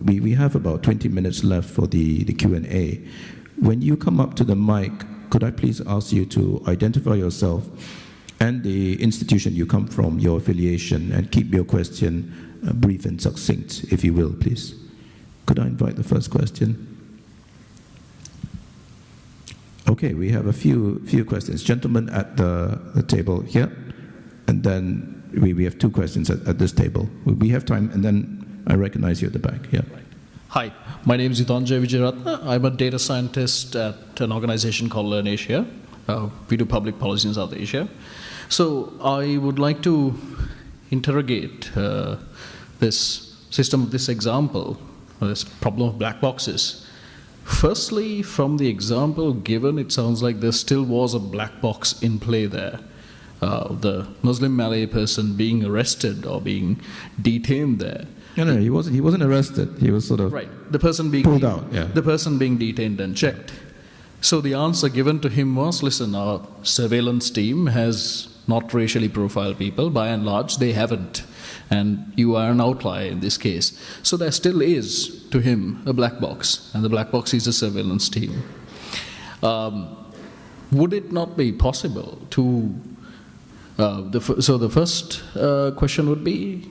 We have about 20 minutes left for the Q&A. When you come up to the mic, could I please ask you to identify yourself and the institution you come from, your affiliation, and keep your question brief and succinct, if you will, please. Could I invite the first question? Okay, we have a few questions. Gentlemen at the table here, and then we have 2 questions at this table. We have time, and then I recognize you at the back. Yeah. Hi, my name is Yutanjay Vijayaratna. I'm a data scientist at an organization called Learn Asia. We do public policy in South Asia. So I would like to interrogate this system, this example, this problem of black boxes. Firstly, from the example given, it sounds like there still was a black box in play there. The Muslim Malay person being arrested or being detained there. No, he wasn't arrested. He was sort of the person being pulled out. Yeah. The person being detained and checked. So the answer given to him was, listen, our surveillance team has not racially profiled people. By and large, they haven't. And you are an outlier in this case. So there still is, to him, a black box. And the black box is a surveillance team. Would it not be possible to... So the first question would be,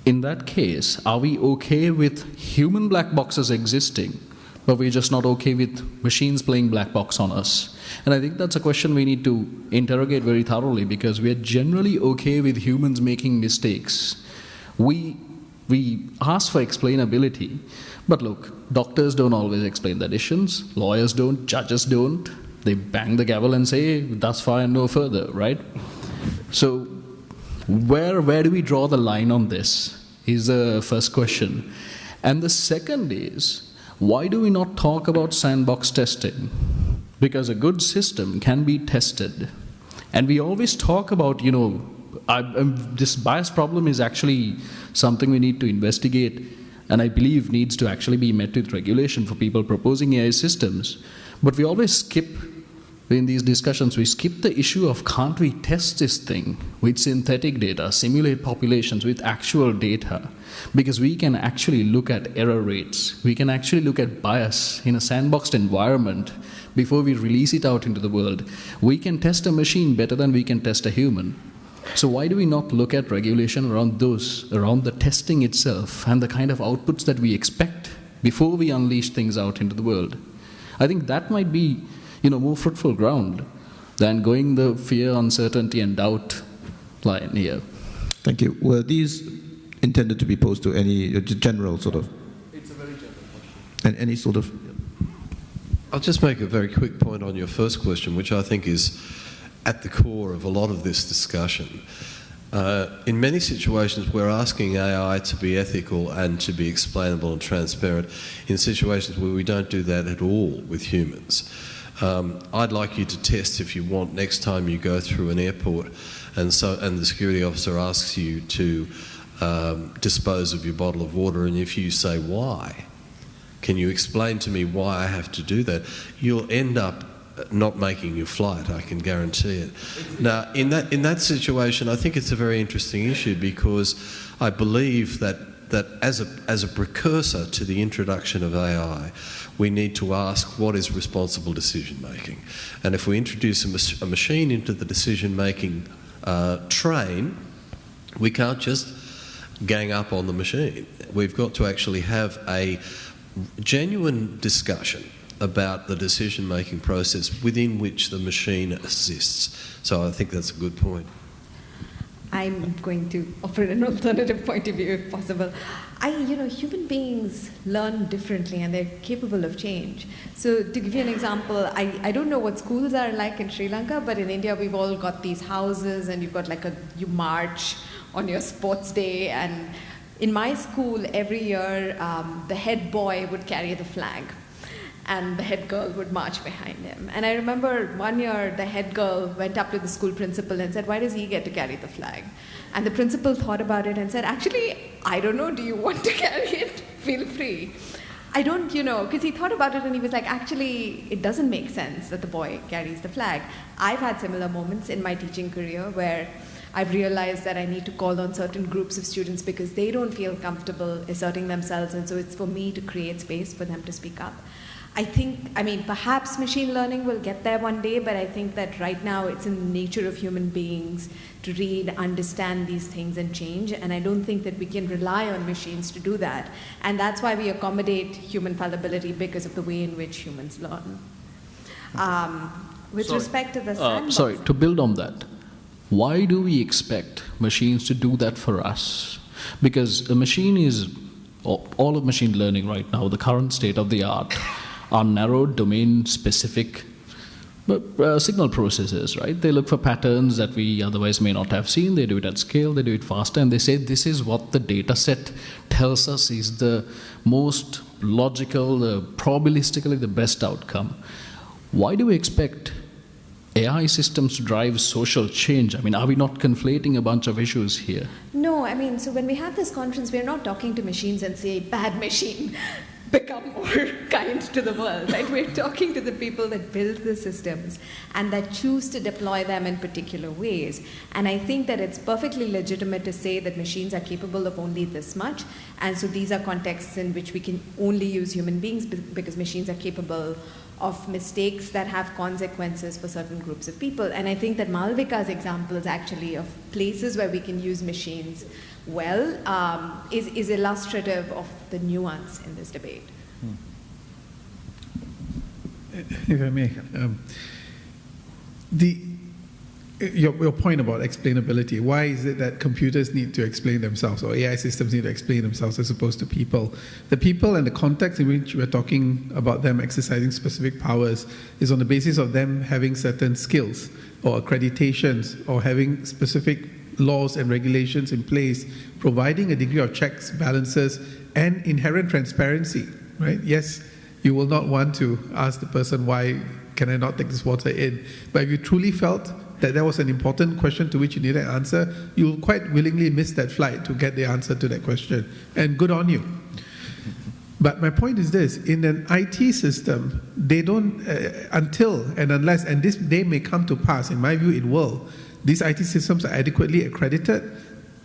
in that case, are we okay with human black boxes existing, but we're just not okay with machines playing black box on us? And I think that's a question we need to interrogate very thoroughly, because we are generally okay with humans making mistakes. We ask for explainability, but look, doctors don't always explain their decisions, lawyers don't, judges don't. They bang the gavel and say, thus far and no further, right? So where do we draw the line on this is the first question. And the second is, why do we not talk about sandbox testing? Because a good system can be tested. And we always talk about, this bias problem is actually something we need to investigate, and I believe needs to actually be met with regulation for people proposing AI systems. But we always skip, in these discussions, we skip the issue of, can't we test this thing with synthetic data, simulate populations with actual data? Because we can actually look at error rates. We can actually look at bias in a sandboxed environment before we release it out into the world. We can test a machine better than we can test a human. So why do we not look at regulation around the testing itself and the kind of outputs that we expect before we unleash things out into the world? I think that might be more fruitful ground than going the fear, uncertainty, and doubt line here. Thank you. Were these intended to be posed to any general sort of? It's a very general question. And any sort of? I'll just make a very quick point on your first question, which I think is at the core of a lot of this discussion. In many situations, we're asking AI to be ethical and to be explainable and transparent in situations where we don't do that at all with humans. I'd like you to test, if you want, next time you go through an airport and the security officer asks you to dispose of your bottle of water, and if you say, why? Can you explain to me why I have to do that? You'll end up not making your flight, I can guarantee it. Now, in that situation, I think it's a very interesting issue, because I believe that as a precursor to the introduction of AI, we need to ask, what is responsible decision making? And if we introduce a machine into the decision making train, we can't just gang up on the machine. We've got to actually have a genuine discussion about the decision-making process within which the machine assists. So I think that's a good point. I'm going to offer an alternative point of view, if possible. Human beings learn differently, and they're capable of change. So to give you an example, I don't know what schools are like in Sri Lanka, but in India we've all got these houses, and you've got you march on your sports day. And in my school, every year, the head boy would carry the flag, and the head girl would march behind him. And I remember one year, the head girl went up to the school principal and said, why does he get to carry the flag? And the principal thought about it and said, actually, I don't know, do you want to carry it? Feel free. I don't, because he thought about it and he was like, actually, it doesn't make sense that the boy carries the flag. I've had similar moments in my teaching career where I've realized that I need to call on certain groups of students because they don't feel comfortable asserting themselves, and so it's for me to create space for them to speak up. I mean, perhaps machine learning will get there one day, but I think that right now it's in the nature of human beings to read, understand these things and change, and I don't think that we can rely on machines to do that. And that's why we accommodate human fallibility, because of the way in which humans learn. With respect to the sandbox... sorry, to build on that, why do we expect machines to do that for us? Because a machine is, all of machine learning right now, the current state of the art, are narrowed domain-specific signal processes, right? They look for patterns that we otherwise may not have seen. They do it at scale, they do it faster, and they say this is what the data set tells us is the most logical, probabilistically the best outcome. Why do we expect AI systems to drive social change? I mean, are we not conflating a bunch of issues here? No, I mean, so when we have this conference, we're not talking to machines and say, bad machine, become more kind to the world, right? We're talking to the people that build the systems and that choose to deploy them in particular ways. And I think that it's perfectly legitimate to say that machines are capable of only this much, and so these are contexts in which we can only use human beings because machines are capable of mistakes that have consequences for certain groups of people. And I think that Malvika's example is actually of places where we can use machines well, is illustrative of the nuance in this debate. If I may, your point about explainability, why is it that computers need to explain themselves, or AI systems need to explain themselves as opposed to people? The people and the context in which we're talking about them exercising specific powers is on the basis of them having certain skills or accreditations or having specific laws and regulations in place, providing a degree of checks, balances, and inherent transparency, right? Yes, you will not want to ask the person, why can I not take this water in? But if you truly felt that there was an important question to which you needed an answer, you'll quite willingly miss that flight to get the answer to that question. And good on you. But my point is this, in an IT system, they don't, until and unless, and this day may come to pass, in my view it will, these IT systems are adequately accredited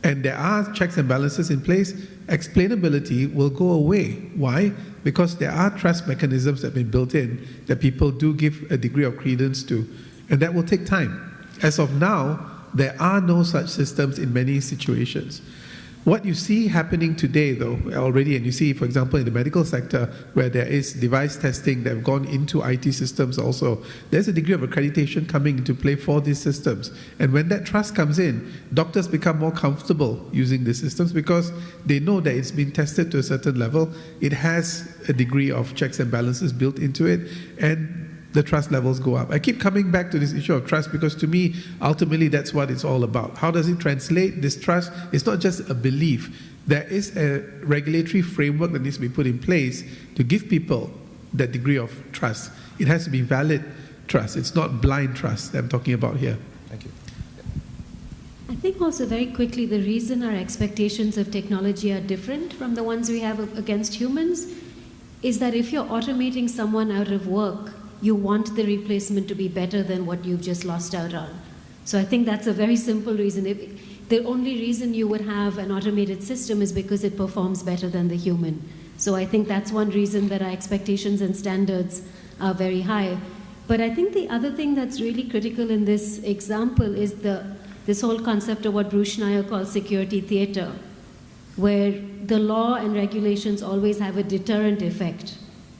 and there are checks and balances in place, explainability will go away. Why? Because there are trust mechanisms that have been built in that people do give a degree of credence to, and that will take time. As of now, there are no such systems in many situations. What you see happening today, though, already, and you see, for example, in the medical sector, where there is device testing that have gone into IT systems also, there's a degree of accreditation coming into play for these systems. And when that trust comes in, doctors become more comfortable using these systems because they know that it's been tested to a certain level, it has a degree of checks and balances built into it, and the trust levels go up. I keep coming back to this issue of trust because to me, ultimately, that's what it's all about. How does it translate? This trust, it's not just a belief. There is a regulatory framework that needs to be put in place to give people that degree of trust. It has to be valid trust. It's not blind trust that I'm talking about here. Thank you. I think also very quickly, the reason our expectations of technology are different from the ones we have against humans is that if you're automating someone out of work, you want the replacement to be better than what you've just lost out on. So I think that's a very simple reason. The only reason you would have an automated system is because it performs better than the human. So I think that's one reason that our expectations and standards are very high. But I think the other thing that's really critical in this example is this whole concept of what Bruce Schneier calls security theater, where the law and regulations always have a deterrent effect.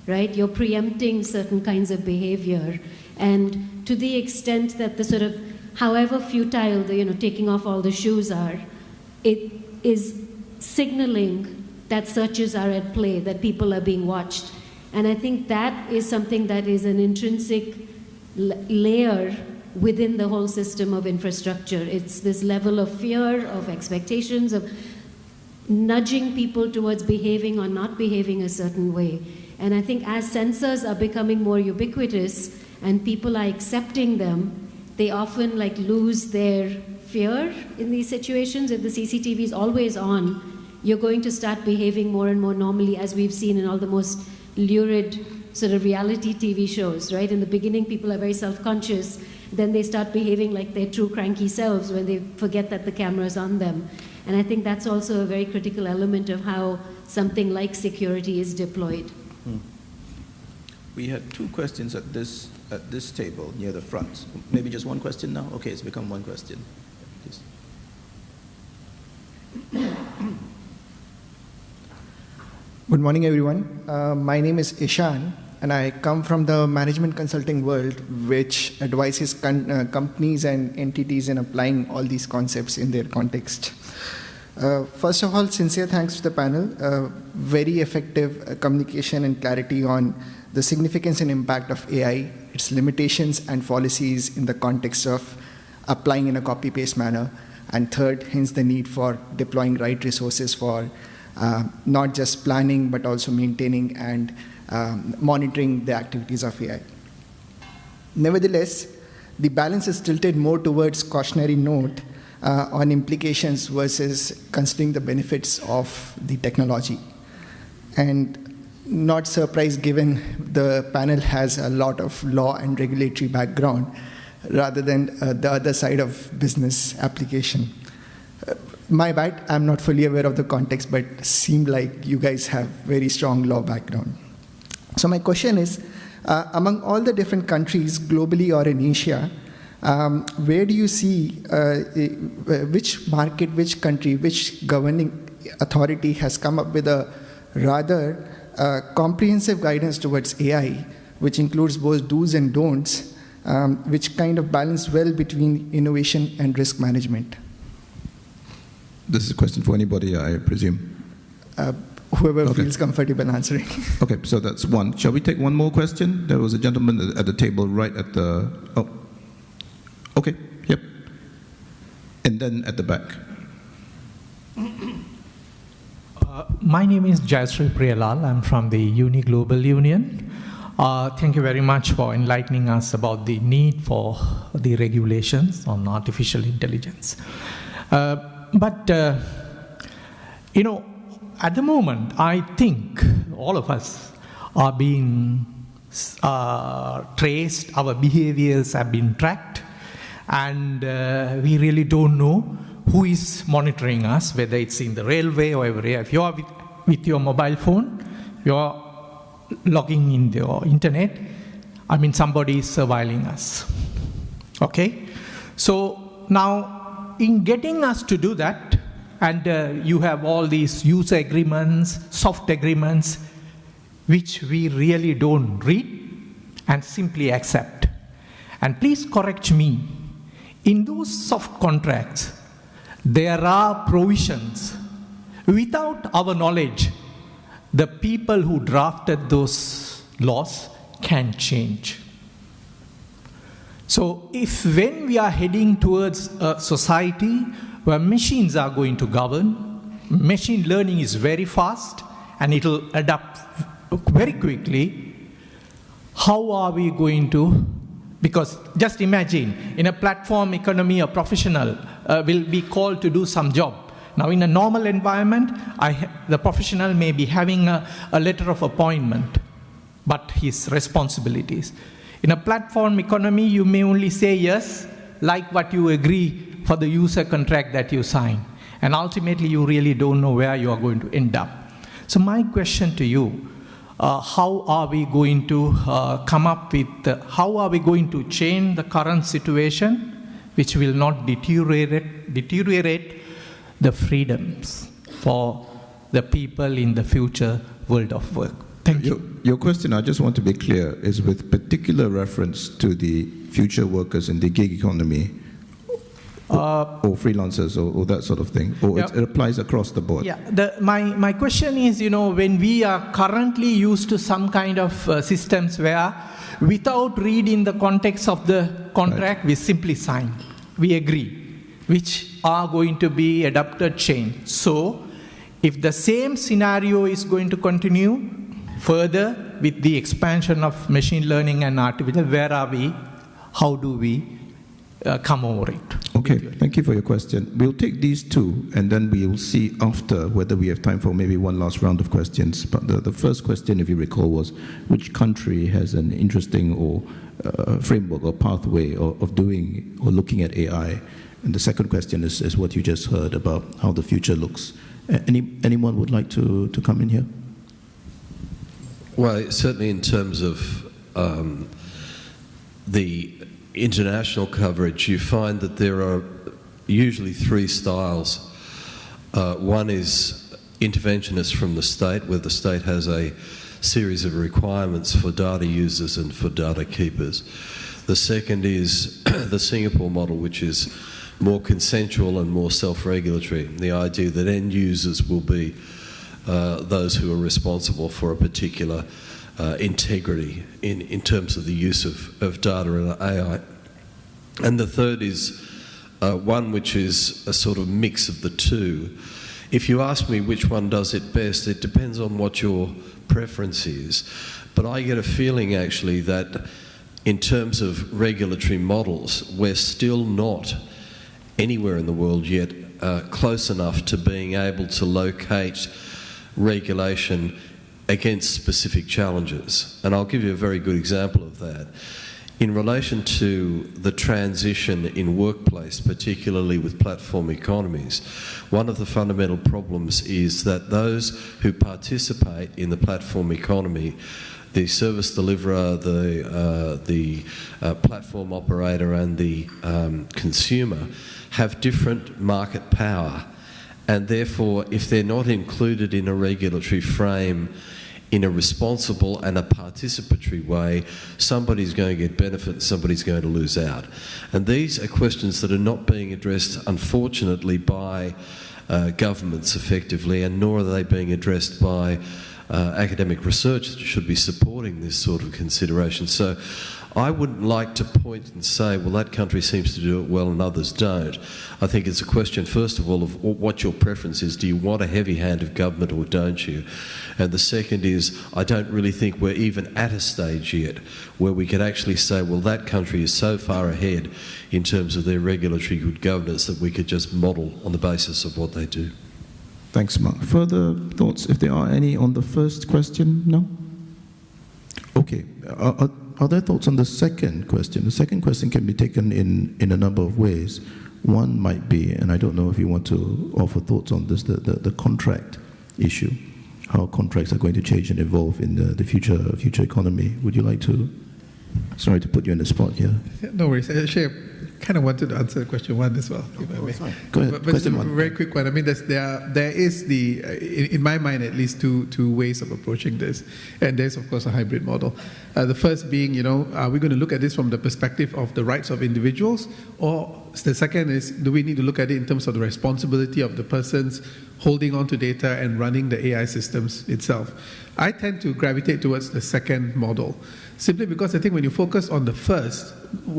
Right? You're preempting certain kinds of behavior, and to the extent that the sort of, however futile the, taking off all the shoes are, it is signaling that searches are at play, that people are being watched. And I think that is something that is an intrinsic layer within the whole system of infrastructure. It's this level of fear, of expectations, of nudging people towards behaving or not behaving a certain way. And I think as sensors are becoming more ubiquitous and people are accepting them, they often lose their fear in these situations. If the CCTV is always on, you're going to start behaving more and more normally, as we've seen in all the most lurid sort of reality TV shows, right? In the beginning, people are very self-conscious, then they start behaving like their true cranky selves when they forget that the camera's on them. And I think that's also a very critical element of how something like security is deployed. We had two questions at this table near the front. Maybe just one question now? Okay, it's become one question. Please. Good morning, everyone. My name is Ishan, and I come from the management consulting world, which advises companies and entities in applying all these concepts in their context. First of all, sincere thanks to the panel. Very effective communication and clarity on the significance and impact of AI, its limitations and policies in the context of applying in a copy-paste manner. And third, hence the need for deploying right resources for not just planning, but also maintaining and monitoring the activities of AI. Nevertheless, the balance is tilted more towards cautionary note on implications versus considering the benefits of the technology. And not surprised given the panel has a lot of law and regulatory background rather than the other side of business application. My bad, I'm not fully aware of the context, but seem like you guys have very strong law background. So my question is, among all the different countries globally or in Asia, where do you see which market, which country, which governing authority has come up with a rather comprehensive guidance towards AI, which includes both do's and don'ts, which kind of balance well between innovation and risk management? This is a question for anybody, I presume. Whoever feels comfortable answering. Okay, so that's one. Shall we take one more question? There was a gentleman at the table right at the... Oh, okay, yep. And then at the back. My name is Jayashree Priyalal. I'm from the Uni Global Union. Thank you very much for enlightening us about the need for the regulations on artificial intelligence. But at the moment, I think all of us are being traced, our behaviors have been tracked, and we really don't know who is monitoring us, whether it's in the railway or everywhere. If you are with your mobile phone, you're logging in your internet, somebody is surveilling us. Okay? So now, in getting us to do that, and you have all these user agreements, soft agreements, which we really don't read and simply accept. And please correct me. In those soft contracts, there are provisions. Without our knowledge, the people who drafted those laws can change. So if when we are heading towards a society where machines are going to govern, machine learning is very fast and it will adapt very quickly, how are we going to? Because just imagine, in a platform economy, a professional will be called to do some job. Now, in a normal environment, the professional may be having a letter of appointment, but his responsibilities. In a platform economy, you may only say yes, like what you agree for the user contract that you sign. And ultimately, you really don't know where you are going to end up. So my question to you, how are we going to come up with, how are we going to change the current situation, which will not deteriorate the freedoms for the people in the future world of work? Thank you. Your question, I just want to be clear, is with particular reference to the future workers in the gig economy, or freelancers, or that sort of thing, or it applies across the board? Yeah, my question is, when we are currently used to some kind of systems where, without reading the context of the contract, we simply sign, we agree, which are going to be adapted change. So, if the same scenario is going to continue further with the expansion of machine learning and artificial, where are we? How do we come over it. Okay, thank you for your question. We'll take these two, and then we'll see after whether we have time for maybe one last round of questions. But the first question, if you recall, was which country has an interesting or framework or pathway of doing or looking at AI? And the second question is what you just heard about how the future looks. Anyone would like to come in here? Well, certainly in terms of the international coverage, you find that there are usually three styles. One is interventionist from the state, where the state has a series of requirements for data users and for data keepers. The second is the Singapore model, which is more consensual and more self-regulatory. The idea that end users will be those who are responsible for a particular integrity in terms of the use of data and AI. And the third is one which is a sort of mix of the two. If you ask me which one does it best, it depends on what your preference is. But I get a feeling actually that in terms of regulatory models, we're still not anywhere in the world yet close enough to being able to locate regulation against specific challenges. And I'll give you a very good example of that. In relation to the transition in workplace, particularly with platform economies, one of the fundamental problems is that those who participate in the platform economy, the service deliverer, the platform operator and the consumer, have different market power. And therefore, if they're not included in a regulatory frame in a responsible and a participatory way, somebody's going to get benefit and somebody's going to lose out. And these are questions that are not being addressed, unfortunately, by governments effectively, and nor are they being addressed by academic research that should be supporting this sort of consideration. So I wouldn't like to point and say, well, that country seems to do it well and others don't. I think it's a question, first of all, of what your preference is. Do you want a heavy hand of government or don't you? And the second is, I don't really think we're even at a stage yet where we could actually say, well, that country is so far ahead in terms of their regulatory good governance that we could just model on the basis of what they do. Thanks, Mark. Further thoughts, if there are any, on the first question? No? Okay. Are there thoughts on the second question? The second question can be taken in a number of ways. One might be, and I don't know if you want to offer thoughts on this, the contract issue, how contracts are going to change and evolve in the future economy. Would you like to? Sorry to put you on the spot here. No worries. Actually, I kind of wanted to answer question one as well, if I may. Go ahead. But Question a one. very quick one. I mean, there is in my mind at least two ways of approaching this, and there's of course a hybrid model. The first being, are we going to look at this from the perspective of the rights of individuals, or the second is, do we need to look at it in terms of the responsibility of the persons holding on to data and running the AI systems itself? I tend to gravitate towards the second model, simply because I think when you focus on the first,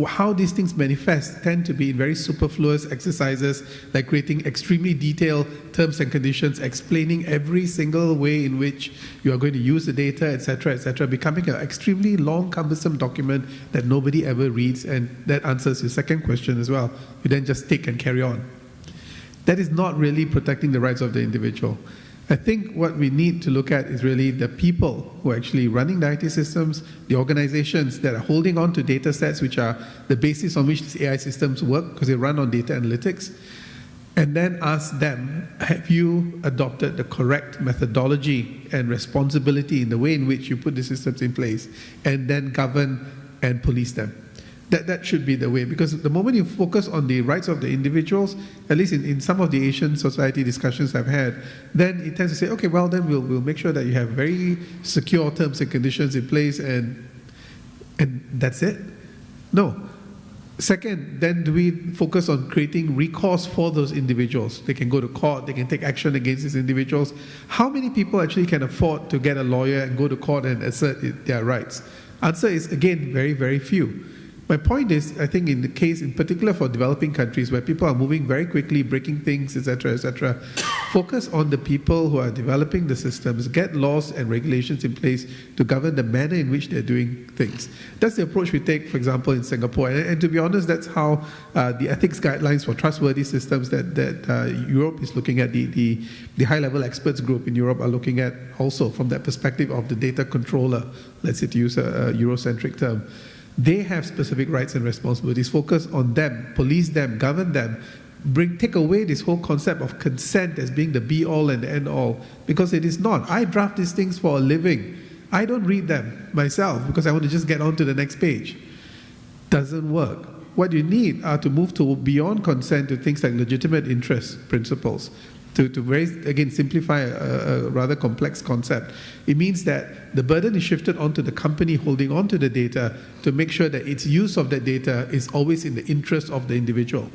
how these things manifest tend to be in very superfluous exercises, like creating extremely detailed terms and conditions, explaining every single way in which you are going to use the data, etc., becoming an extremely long, cumbersome document that nobody ever reads, and that answers your second question as well. You then just tick and carry on. That is not really protecting the rights of the individual. I think what we need to look at is really the people who are actually running the IT systems, the organizations that are holding on to data sets, which are the basis on which these AI systems work, because they run on data analytics, and then ask them, have you adopted the correct methodology and responsibility in the way in which you put the systems in place, and then govern and police them? That should be the way, because the moment you focus on the rights of the individuals, at least in some of the Asian society discussions I've had, then it tends to say, okay, well then we'll make sure that you have very secure terms and conditions in place, and that's it. No. Second, then do we focus on creating recourse for those individuals? They can go to court, they can take action against these individuals. How many people actually can afford to get a lawyer and go to court and assert their rights? Answer is, again, very, very few. My point is, I think in the case, in particular for developing countries where people are moving very quickly, breaking things, etc., focus on the people who are developing the systems, get laws and regulations in place to govern the manner in which they're doing things. That's the approach we take, for example, in Singapore. And to be honest, that's how the ethics guidelines for trustworthy systems that Europe is looking at, the high-level experts group in Europe are looking at also from that perspective of the data controller, let's say to use a Eurocentric term. They have specific rights and responsibilities. Focus on them, police them, govern them. Take away this whole concept of consent as being the be-all and end-all, because it is not. I draft these things for a living. I don't read them myself because I want to just get on to the next page. Doesn't work. What you need are to move to beyond consent to things like legitimate interest principles. To very, again, simplify a rather complex concept. It means that the burden is shifted onto the company holding onto the data to make sure that its use of that data is always in the interest of the individual.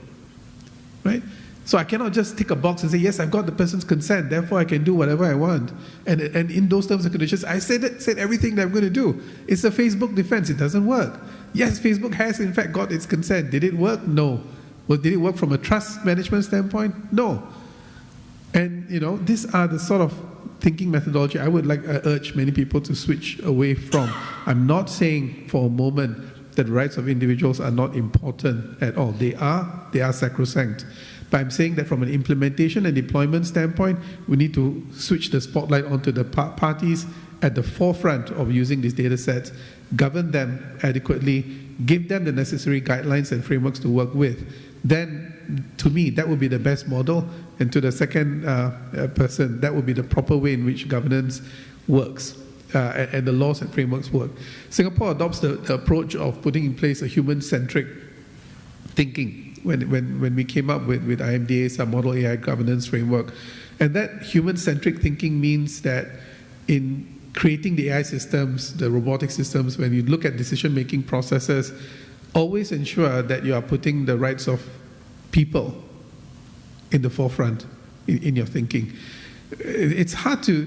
Right? So I cannot just tick a box and say, yes, I've got the person's consent, therefore I can do whatever I want. And in those terms and conditions, I said everything that I'm going to do. It's a Facebook defense. It doesn't work. Yes, Facebook has in fact got its consent. Did it work? No. Well, did it work from a trust management standpoint? No. And, these are the sort of thinking methodology I would urge many people to switch away from. I'm not saying for a moment that rights of individuals are not important at all. They are sacrosanct. But I'm saying that from an implementation and deployment standpoint, we need to switch the spotlight onto the parties at the forefront of using these data sets, govern them adequately, give them the necessary guidelines and frameworks to work with. Then, to me, that would be the best model. And to the second person, that would be the proper way in which governance works and the laws and frameworks work. Singapore adopts the approach of putting in place a human-centric thinking when we came up with IMDA's model AI governance framework. And that human-centric thinking means that in creating the AI systems, the robotic systems, when you look at decision-making processes, always ensure that you are putting the rights of people in the forefront in your thinking. It's hard to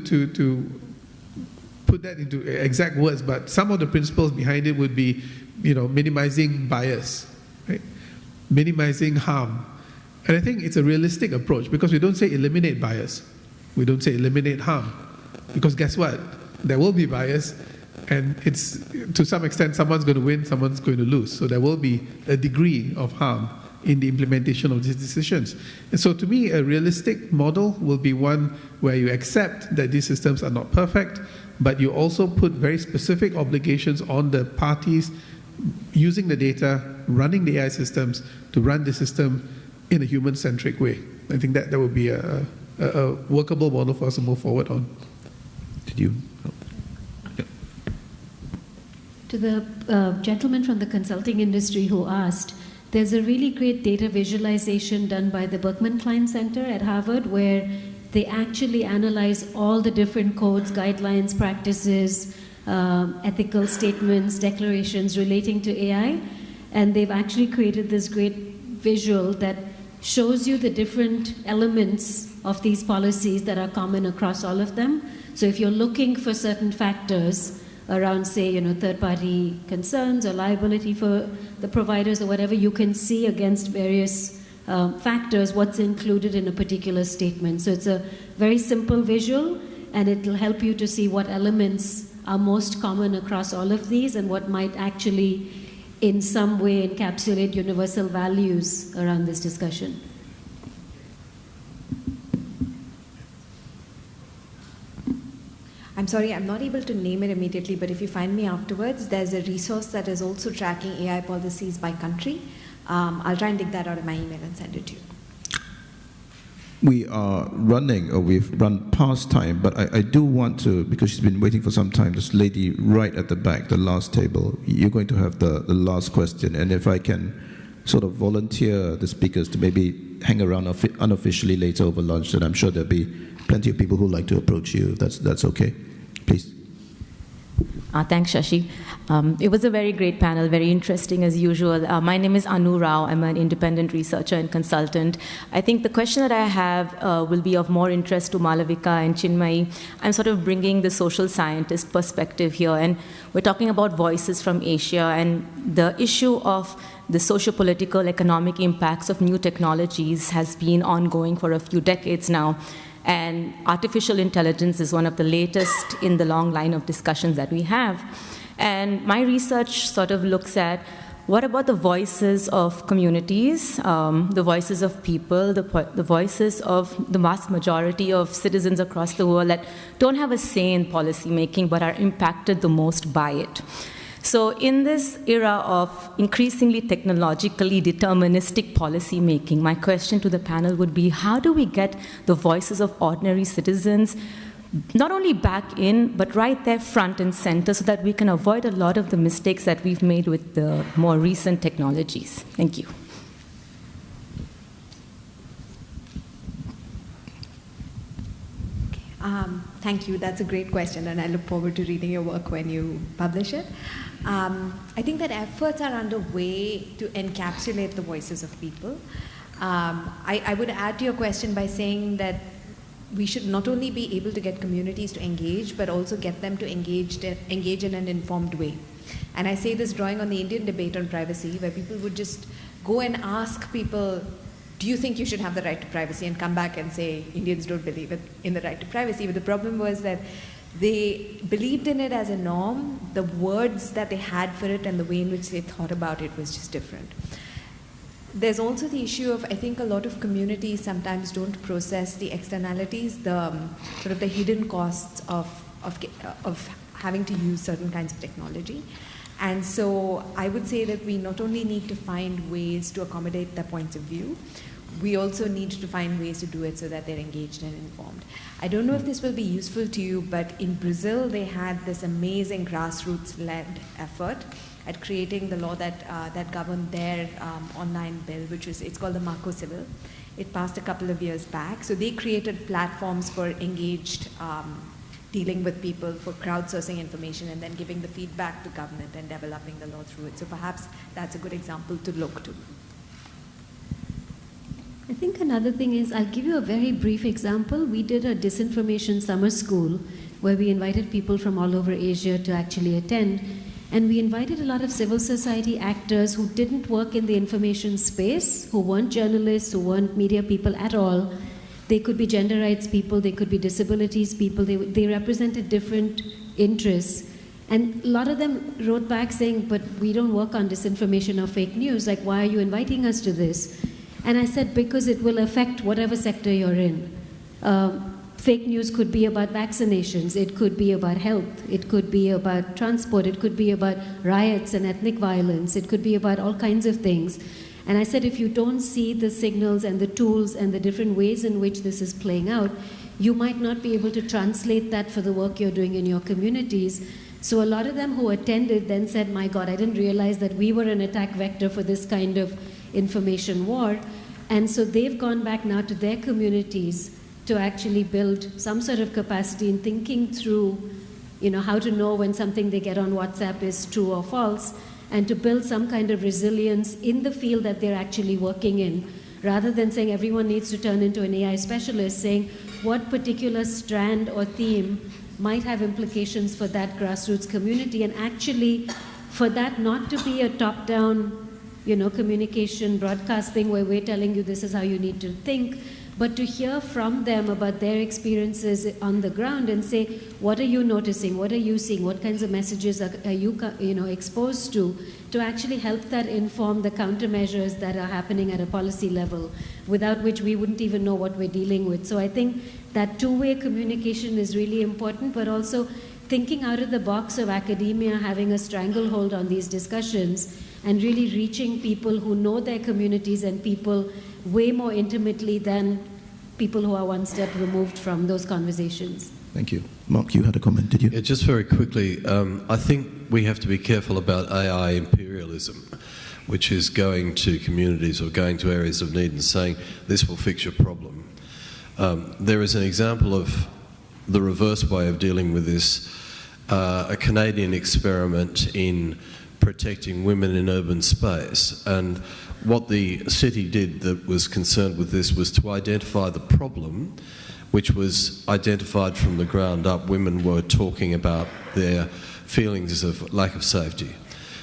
put that into exact words, but some of the principles behind it would be, minimizing bias, right? Minimizing harm. And I think it's a realistic approach because we don't say eliminate bias. We don't say eliminate harm. Because guess what? There will be bias, and it's to some extent someone's going to win, someone's going to lose. So there will be a degree of harm in the implementation of these decisions. And so to me, a realistic model will be one where you accept that these systems are not perfect, but you also put very specific obligations on the parties using the data, running the AI systems, to run the system in a human-centric way. I think that would be a workable model for us to move forward on. Did you? Yeah. To the gentleman from the consulting industry who asked, there's a really great data visualization done by the Berkman Klein Center at Harvard where they actually analyze all the different codes, guidelines, practices, ethical statements, declarations relating to AI. And they've actually created this great visual that shows you the different elements of these policies that are common across all of them. So if you're looking for certain factors around, say, third-party concerns or liability for the providers or whatever, you can see against various factors what's included in a particular statement. So it's a very simple visual, and it'll help you to see what elements are most common across all of these and what might actually in some way encapsulate universal values around this discussion. I'm sorry, I'm not able to name it immediately, but if you find me afterwards, there's a resource that is also tracking AI policies by country. I'll try and dig that out of my email and send it to you. We are running, or we've run past time, but I do want to, because she's been waiting for some time, this lady right at the back, the last table, you're going to have the last question, and if I can sort of volunteer the speakers to maybe hang around unofficially later over lunch, then I'm sure there'll be plenty of people who'd like to approach you, if that's okay. Please. Thanks, Shashi. It was a very great panel, very interesting as usual. My name is Anu Rao. I'm an independent researcher and consultant. I think the question that I have will be of more interest to Malavika and Chinmayi. I'm sort of bringing the social scientist perspective here, and we're talking about voices from Asia and the issue of the socio-political, economic impacts of new technologies has been ongoing for a few decades now. And artificial intelligence is one of the latest in the long line of discussions that we have. And my research sort of looks at what about the voices of communities, the voices of people, the voices of the vast majority of citizens across the world that don't have a say in policy making but are impacted the most by it. So in this era of increasingly technologically deterministic policy making, my question to the panel would be, how do we get the voices of ordinary citizens not only back in, but right there front and center so that we can avoid a lot of the mistakes that we've made with the more recent technologies? Thank you. Thank you. That's a great question, and I look forward to reading your work when you publish it. I think that efforts are underway to encapsulate the voices of people. I would add to your question by saying that we should not only be able to get communities to engage, but also get them to engage in an informed way. And I say this drawing on the Indian debate on privacy, where people would just go and ask people, do you think you should have the right to privacy? And come back and say, Indians don't believe in the right to privacy. But the problem was that they believed in it as a norm. The words that they had for it and the way in which they thought about it was just different. There's also the issue of, I think a lot of communities sometimes don't process the externalities, the sort of the hidden costs of having to use certain kinds of technology. And so I would say that we not only need to find ways to accommodate their points of view, we also need to find ways to do it so that they're engaged and informed. I don't know if this will be useful to you, but in Brazil they had this amazing grassroots-led effort at creating the law that governed their online bill, it's called the Marco Civil. It passed a couple of years back. So they created platforms for engaged dealing with people, for crowdsourcing information, and then giving the feedback to government and developing the law through it. So perhaps that's a good example to look to. I think another thing is, I'll give you a very brief example. We did a disinformation summer school where we invited people from all over Asia to actually attend. And we invited a lot of civil society actors who didn't work in the information space, who weren't journalists, who weren't media people at all. They could be gender rights people, they could be disabilities people, they represented different interests. And a lot of them wrote back saying, but we don't work on disinformation or fake news, like why are you inviting us to this? And I said, because it will affect whatever sector you're in. Fake news could be about vaccinations, it could be about health, it could be about transport, it could be about riots and ethnic violence, it could be about all kinds of things. And I said, if you don't see the signals and the tools and the different ways in which this is playing out, you might not be able to translate that for the work you're doing in your communities. So a lot of them who attended then said, my God, I didn't realize that we were an attack vector for this kind of information war. And so they've gone back now to their communities to actually build some sort of capacity in thinking through, how to know when something they get on WhatsApp is true or false, and to build some kind of resilience in the field that they're actually working in, rather than saying everyone needs to turn into an AI specialist, saying what particular strand or theme might have implications for that grassroots community, and actually for that not to be a top-down, communication broadcast thing where we're telling you this is how you need to think, but to hear from them about their experiences on the ground and say, what are you noticing? What are you seeing? What kinds of messages are you exposed to actually help that inform the countermeasures that are happening at a policy level, without which we wouldn't even know what we're dealing with. So I think that two-way communication is really important, but also thinking out of the box of academia, having a stranglehold on these discussions, and really reaching people who know their communities and people way more intimately than people who are one step removed from those conversations. Thank you. Mark, you had a comment, did you? Yeah, just very quickly, I think we have to be careful about AI imperialism, which is going to communities or going to areas of need and saying, this will fix your problem. There is an example of the reverse way of dealing with this, a Canadian experiment in protecting women in urban space. And what the city did that was concerned with this was to identify the problem, which was identified from the ground up. Women were talking about their feelings of lack of safety.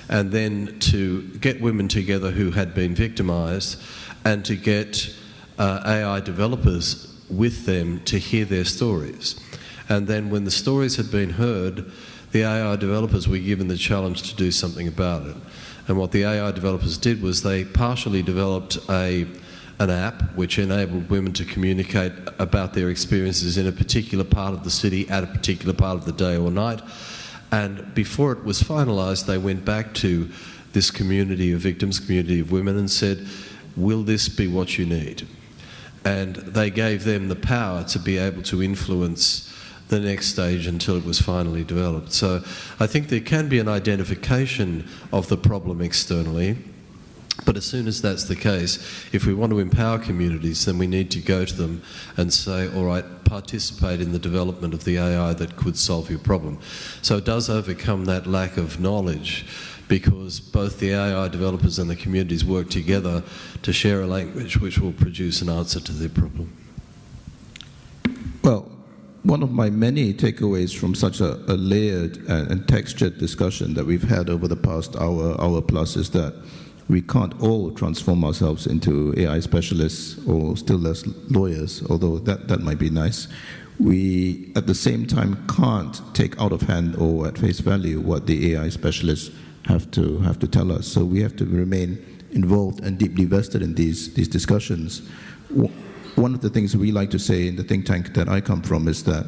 And then to get women together who had been victimised and to get AI developers with them to hear their stories. And then when the stories had been heard, the AI developers were given the challenge to do something about it. And what the AI developers did was they partially developed an app which enabled women to communicate about their experiences in a particular part of the city at a particular part of the day or night. And before it was finalised, they went back to this community of victims, community of women, and said, will this be what you need? And they gave them the power to be able to influence the next stage until it was finally developed. So I think there can be an identification of the problem externally, but as soon as that's the case, if we want to empower communities, then we need to go to them and say, all right, participate in the development of the AI that could solve your problem. So it does overcome that lack of knowledge, because both the AI developers and the communities work together to share a language which will produce an answer to their problem. Well, one of my many takeaways from such a layered and textured discussion that we've had over the past hour plus is that we can't all transform ourselves into AI specialists, or still less lawyers, although that might be nice. We, at the same time, can't take out of hand or at face value what the AI specialists have to tell us. So we have to remain involved and deeply vested in these discussions. One of the things we like to say in the think tank that I come from is that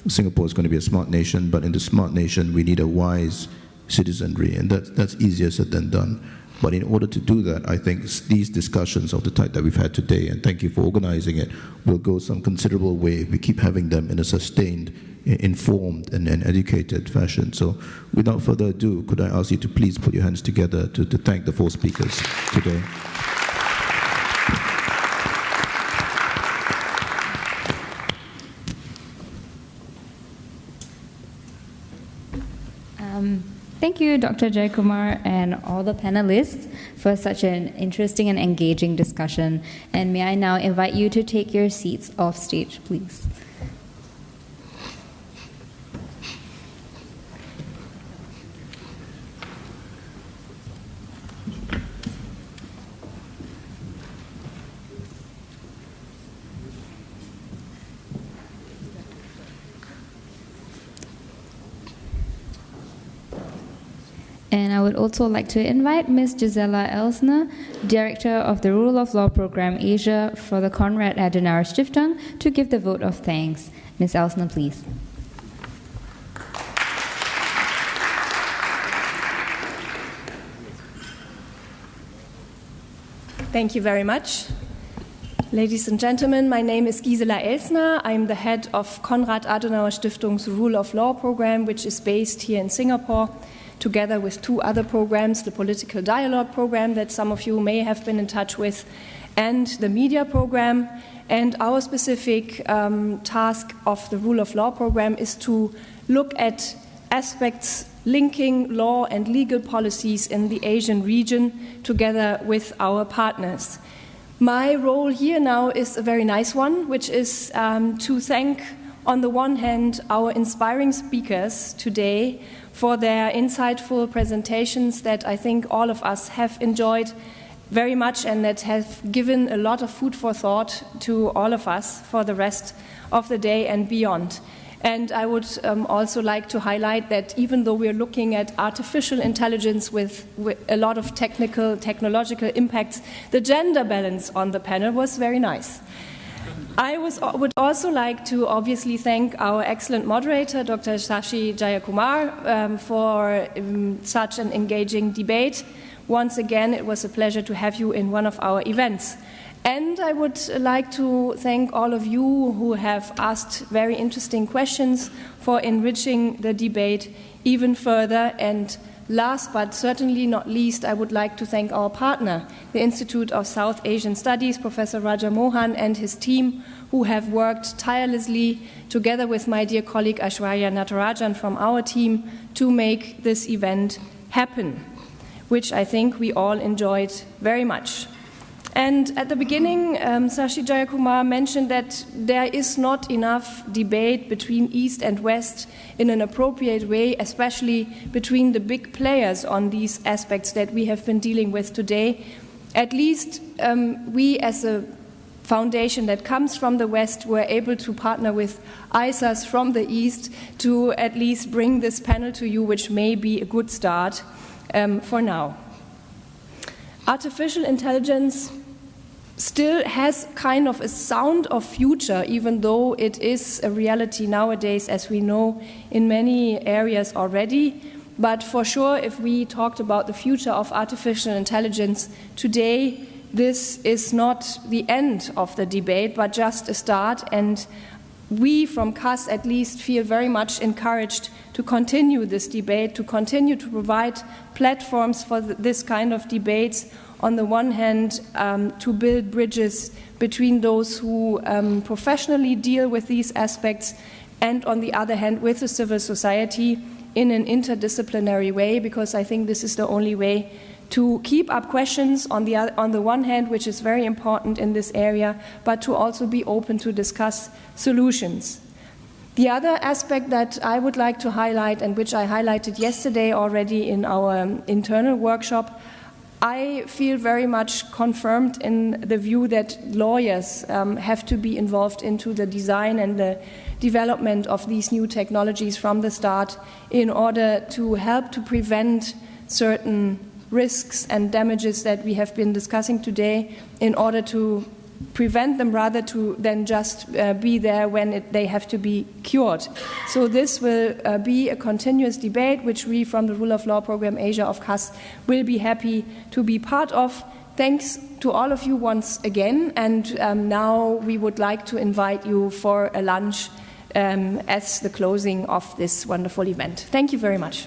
Singapore is going to be a smart nation, but in the smart nation we need a wise citizenry, and that's easier said than done. But in order to do that, I think these discussions of the type that we've had today, and thank you for organizing it, will go some considerable way if we keep having them in a sustained, informed and educated fashion. So without further ado, could I ask you to please put your hands together to thank the 4 speakers today. Thank you, Dr. Jayakumar, and all the panelists for such an interesting and engaging discussion. And may I now invite you to take your seats off stage, please. And I would also like to invite Ms. Gisela Elsner, Director of the Rule of Law Program Asia for the Konrad Adenauer Stiftung, to give the vote of thanks. Ms. Elsner, please. Thank you very much. Ladies and gentlemen, my name is Gisela Elsner. I'm the head of Konrad Adenauer Stiftung's Rule of Law Program, which is based here in Singapore, together with 2 other programs, the Political Dialogue Program that some of you may have been in touch with, and the Media Program. And our specific task of the Rule of Law Program is to look at aspects linking law and legal policies in the Asian region together with our partners. My role here now is a very nice one, which is to thank, on the one hand, our inspiring speakers today for their insightful presentations that I think all of us have enjoyed very much and that have given a lot of food for thought to all of us for the rest of the day and beyond. And I would also like to highlight that even though we're looking at artificial intelligence with a lot of technological impacts, the gender balance on the panel was very nice. I would also like to obviously thank our excellent moderator, Dr. Shashi Jayakumar, for such an engaging debate. Once again, it was a pleasure to have you in one of our events. And I would like to thank all of you who have asked very interesting questions for enriching the debate even further. And last but certainly not least, I would like to thank our partner, the Institute of South Asian Studies, Professor Raja Mohan and his team, who have worked tirelessly together with my dear colleague Aishwarya Natarajan from our team to make this event happen, which I think we all enjoyed very much. And at the beginning, Sashi Jayakumar mentioned that there is not enough debate between East and West in an appropriate way, especially between the big players on these aspects that we have been dealing with today. At least we as a foundation that comes from the West were able to partner with ISAS from the East to at least bring this panel to you, which may be a good start for now. Artificial intelligence still has kind of a sound of future, even though it is a reality nowadays, as we know, in many areas already. But for sure, if we talked about the future of artificial intelligence today, this is not the end of the debate, but just a start. And we from CAS at least feel very much encouraged to continue this debate, to continue to provide platforms for this kind of debates. On the one hand, to build bridges between those who professionally deal with these aspects, and on the other hand, with the civil society in an interdisciplinary way, because I think this is the only way to keep up questions on the one hand, which is very important in this area, but to also be open to discuss solutions. The other aspect that I would like to highlight, and which I highlighted yesterday already in our internal workshop, I feel very much confirmed in the view that lawyers have to be involved into the design and the development of these new technologies from the start in order to help to prevent certain risks and damages that we have been discussing today, in order to prevent them rather than just be there when they have to be cured. So this will be a continuous debate, which we from the Rule of Law Program Asia of CAS will be happy to be part of. Thanks to all of you once again, and now we would like to invite you for a lunch as the closing of this wonderful event. Thank you very much.